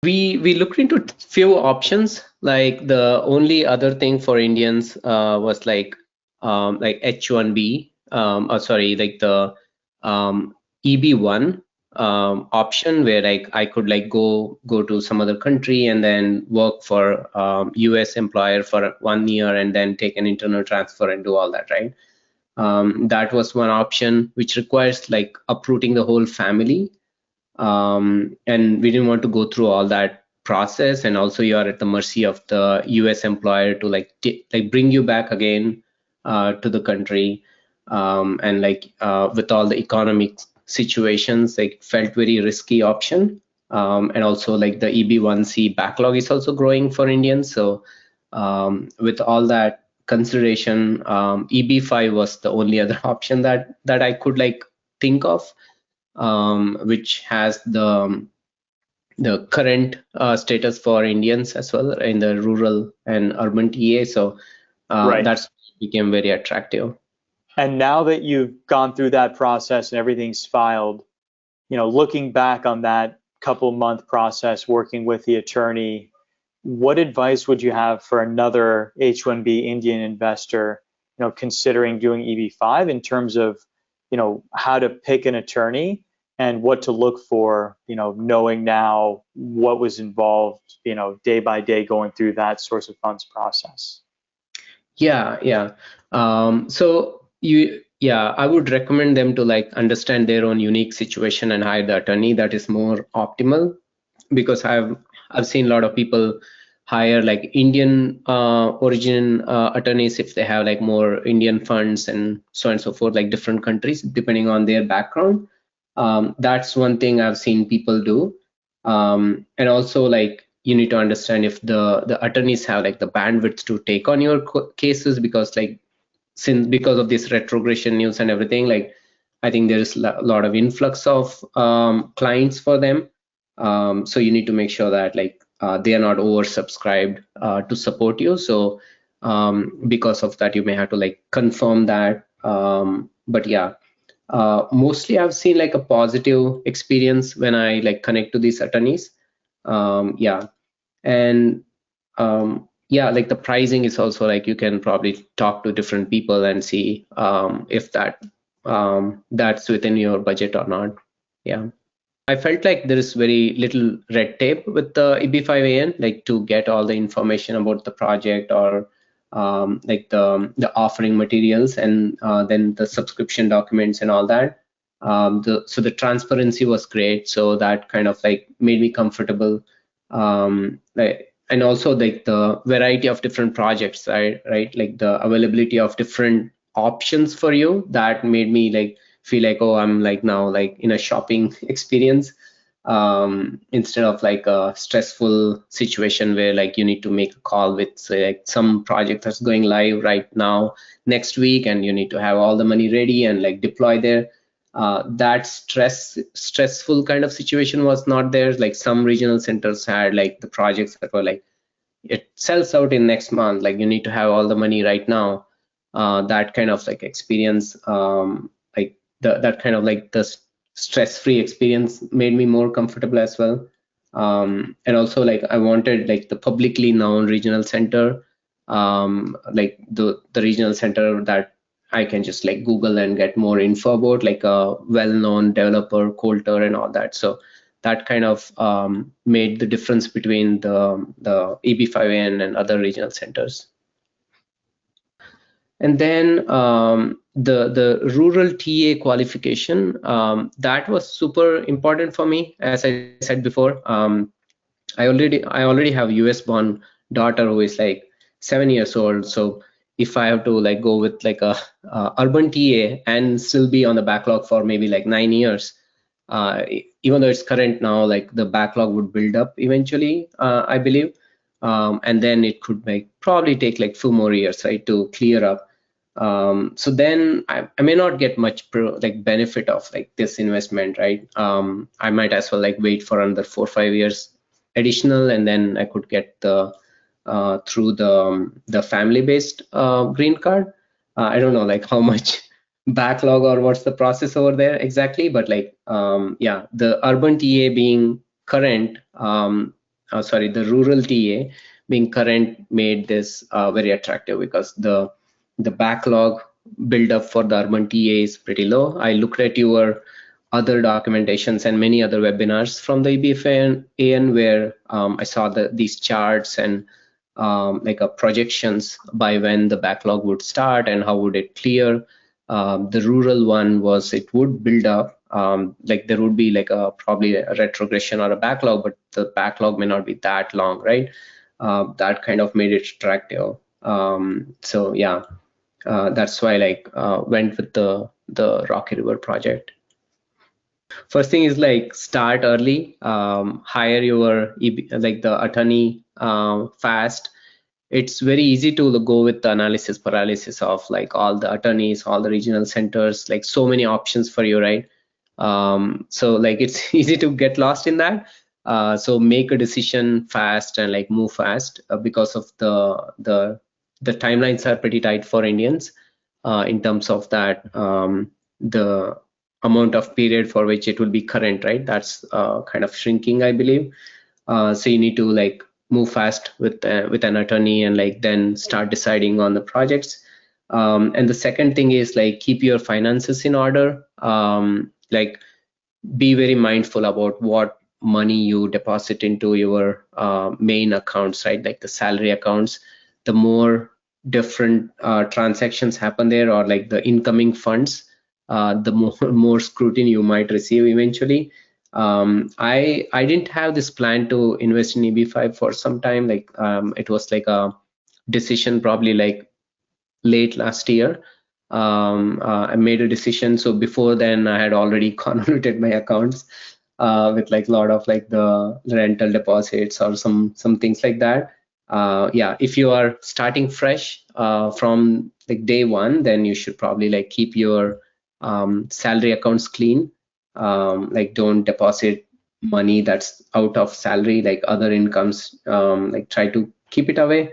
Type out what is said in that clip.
we looked into few options. Like the only other thing for Indians was like H1B, or sorry, like the EB1 option, where like I could like go to some other country and then work for US employer for 1 year and then take an internal transfer and do all that, right? That was one option, which requires like uprooting the whole family, and we didn't want to go through all that process. And also you are at the mercy of the US employer to like bring you back again to the country, and like with all the economic situations, like felt very risky option. And also like the EB1C backlog is also growing for Indians, so with all that consideration, EB5 was the only other option that I could like think of, which has the current status for Indians as well in the rural and urban TA. So Right. that's became very attractive. And now that you've gone through that process and everything's filed, looking back on that couple month process working with the attorney, what advice would you have for another H-1B Indian investor, considering doing EB-5 in terms of, how to pick an attorney and what to look for, knowing now what was involved, day by day going through that source of funds process? Yeah. I would recommend them to like understand their own unique situation and hire the attorney that is more optimal, because I've seen a lot of people hire like Indian origin attorneys if they have like more Indian funds and so on and so forth, like different countries depending on their background. That's one thing I've seen people do. And also like you need to understand if the attorneys have like the bandwidth to take on your cases, because like because of this retrogression news and everything, like I think there is a lot of influx of clients for them. So you need to make sure that like they are not oversubscribed to support you. So because of that, you may have to like confirm that. But yeah, mostly I've seen like a positive experience when I like connect to these attorneys. Yeah, and yeah, like the pricing is also like you can probably talk to different people and see if that's within your budget or not. Yeah. I felt like there is very little red tape with the EB5AN, like to get all the information about the project or like the offering materials, and then the subscription documents and all that. So the transparency was great, so that kind of like made me comfortable. And also like the variety of different projects, right? Like the availability of different options for you, that made me like feel like, oh, I'm like now like in a shopping experience, instead of like a stressful situation where like you need to make a call with, say, like some project that's going live right now next week, and you need to have all the money ready and like deploy there. That stressful kind of situation was not there. Like some regional centers had like the projects that were like, it sells out in next month, like you need to have all the money right now. That kind of like experience, like that kind of like the stress-free experience made me more comfortable as well. And also like I wanted like the publicly known regional center, like the regional center that I can just like Google and get more info about, like a well-known developer, Coulter and all that. So that kind of made the difference between the EB5AN and other regional centers. And then the rural TA qualification, that was super important for me. As I said before, I already have US born daughter who is like 7 years old. So if I have to like go with like a urban TA and still be on the backlog for maybe like 9 years, even though it's current now, like the backlog would build up eventually, I believe. And then it could like probably take like 2 more years, right, to clear up. So then I may not get much like benefit of like this investment, right? I might as well like wait for another 4 or 5 years additional, and then I could get the through the family-based green card. I don't know like how much backlog or what's the process over there exactly, but like yeah, the urban TA being current, the rural TA being current made this very attractive, because the backlog build up for the urban TA is pretty low. I looked at your other documentations and many other webinars from the EB5AN where I saw these charts and like projections by when the backlog would start and how would it clear. The rural one was it would build up, like there would be like probably a retrogression or a backlog, but the backlog may not be that long, right? That kind of made it attractive. So yeah, that's why I went with the Rocky River project. First thing is start early, hire your like the attorney fast. It's very easy to go with the analysis paralysis of all the attorneys, all the regional centers, so many options for you, right? So it's easy to get lost in that. So make a decision fast and move fast, because of the timelines are pretty tight for Indians in terms of that, the amount of period for which it will be current, right? That's kind of shrinking, I believe. So you need to move fast with an attorney and then start deciding on the projects. And the second thing is keep your finances in order. Be very mindful about what money you deposit into your main accounts, right? Like the salary accounts. The more different transactions happen there, or the incoming funds, the more scrutiny you might receive eventually. I didn't have this plan to invest in EB5 for some time. It was a decision probably late last year. I made a decision. So before then, I had already convoluted my accounts with a lot of the rental deposits or some things like that. Yeah, if you are starting fresh from day one, then you should probably keep your salary accounts clean. Don't deposit money that's out of salary, other incomes. Try to keep it away.